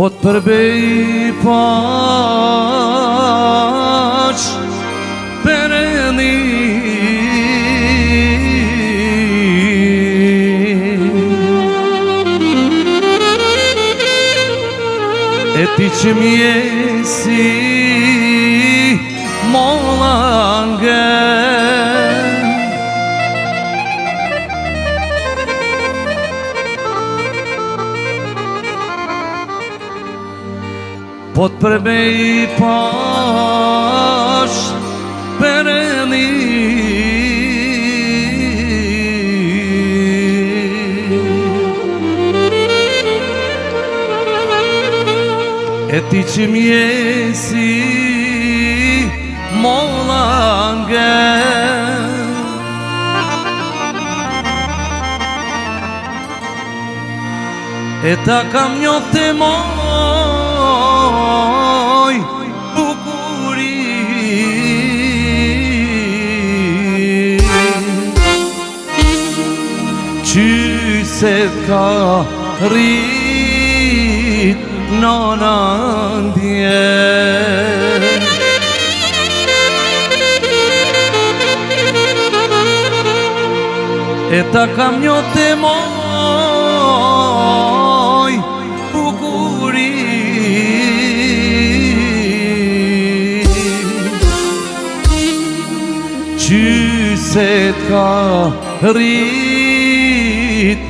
Po të përbej pash Perëndi E ti që mjesi molla ngen Po të përbej pash Perëndi E ti që mjesi molla ngen E ta kam njohë të moj bukuri Qyse ka rrit nona ndje E ta kam njohë të moj bukuri Qyse ka rrit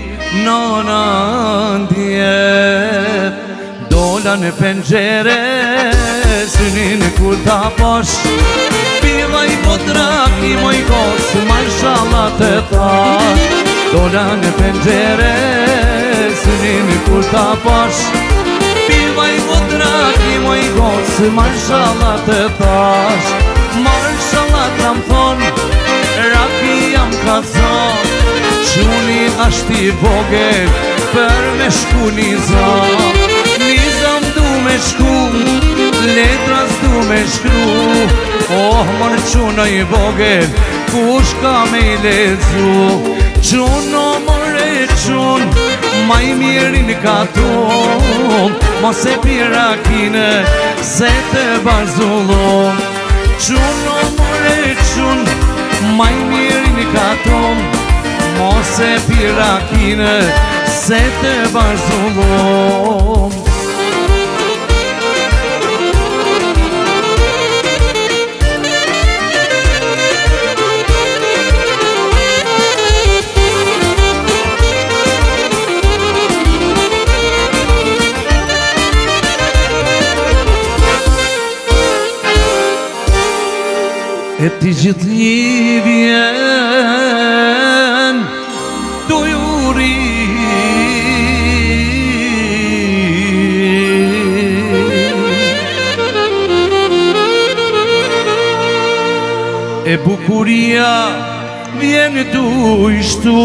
nona ndje Dola në pengjere, synin kur ta pash Pila i potrak i moj kos, mashallah të thash Dola në pengjere, synin kur ta pash Pila i potrak i moj kos, mashallah të thash Mashallah të më thon, raki jam ka thon Quni ashti vogel, për me shku një zon Nizam du me shku, letras du me shkru Oh, mërë quno i vogel, kush ka me i lezu Quno mërë qun, ma i mirin ka ton Mos e pira kine, se të bazullon Quno mërë qun, ma i mirin ka ton Mos e pira kine, se të bazullon E ti gjithë ljivjen du juri E bukuria vjen du ishtu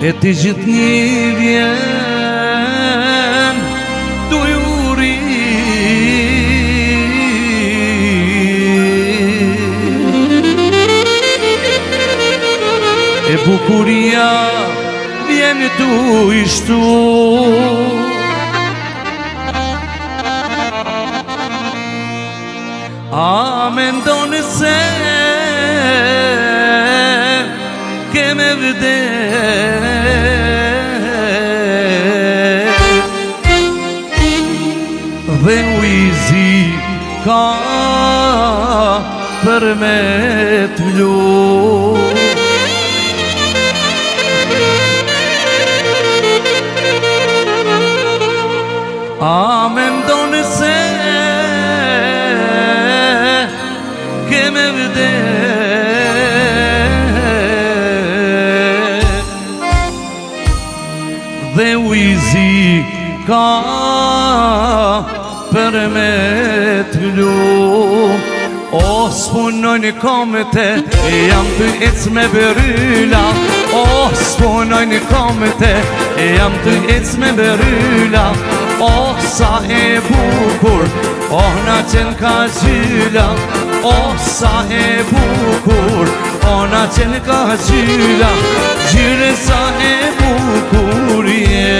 E ti gjithë ljivjen du juri E bukuria vjen du ishtu A mendon se ke me vdes Dhe ujzi ka për me t'vlu A mendon se ke me vdes Dhe ujzi ka për me t'vlu O s'punojnë komete, jam të ec me beryla O s'punojnë komete, jam të ec me beryla O sa e bukur, oh na qenë ka gjyla O sa e bukur, ona qenë ka gjyra, gjyre sa e bukurje,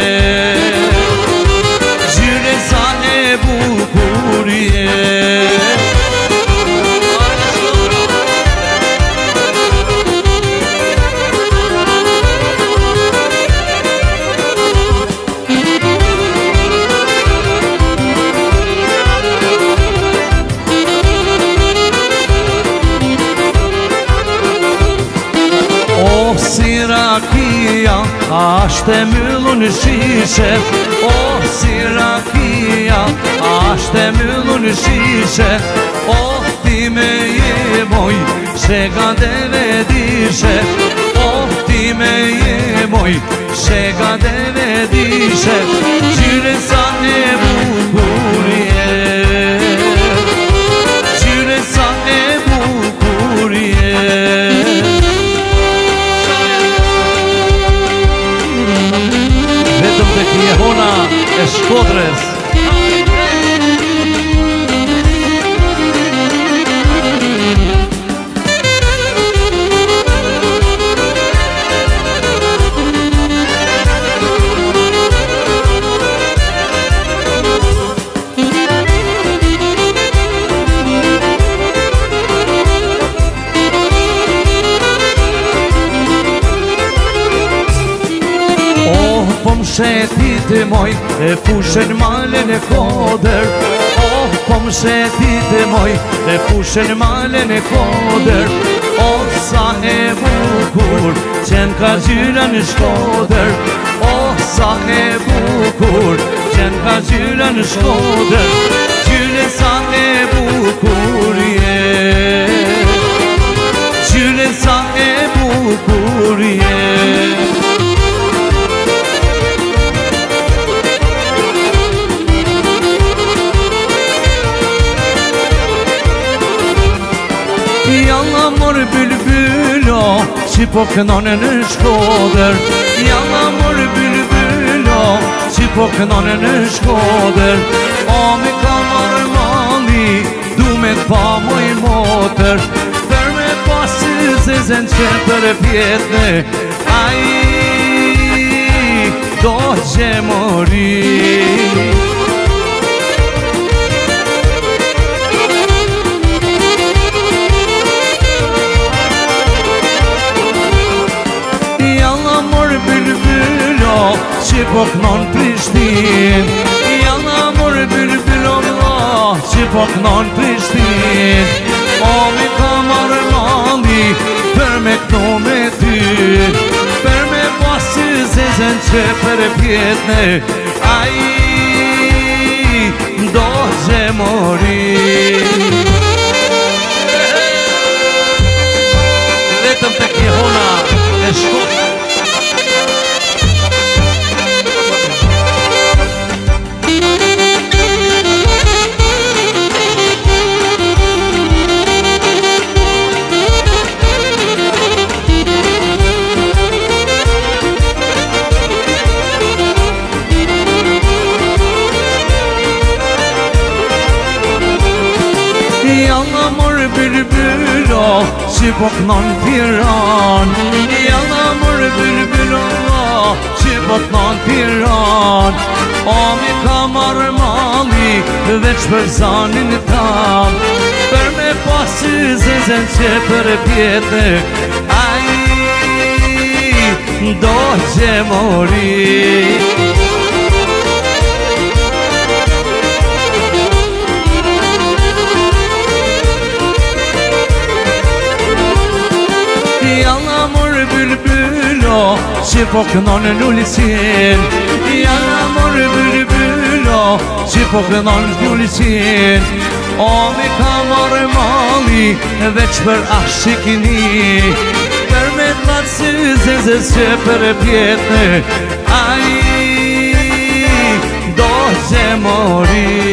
gjyre sa e bukurje. Rakia, ashtë e myllu në shishe. Oh, si rakia, ashtë e myllu në shishe. Oh, ti me jemoj, shega deve dishe. Oh, ti me jemoj, shega deve dishe. Gjyre sa e bukurje, gjyre sa e bukurje. Vetëm të kje hona e Shkodrës. Shetit e moj, e fushen malen e koder. Oh, po më shetit e moj, e fushen malen e koder. Oh, sa e bukur, qenë ka gjyra në Shkodër. Oh, sa e bukur, qenë ka gjyra në Shkodër. Gjyre sa e bukurje, gjyre sa e bukurje. Jalla mor bülbülo, që po kënone në Shkodër. Jalla mor bülbülo, që po kënone në Shkodër. O mi ka marë mali, du me t'pa moj motër. Për me pasë zezën që për pjetëne, aji do që mori. Që po kënon Prishtin, jalla mor bülbülo që po kënon Prishtin. O mi ka marë mali, për me këto me ty, për me pasë zezën që për pjetëne, aji do që mori. Vetëm të kje hona e Shkodrës. Jalla mor bülbülo, që po kënon Piran. Jalla mor bülbülo, që po kënon Piran. O mi ka marë mali, veç për zanin tam. Për me pasë zezën që për pjetëne, aji do që mori. Jalla mor bülbülo, që po kënon lullicin. Jalla mor bülbülo, që po kënon lullicin. O mi ka marë mali, veç për ashikini. Për me t'lasë zezës që për pjetëne, aji do që mori.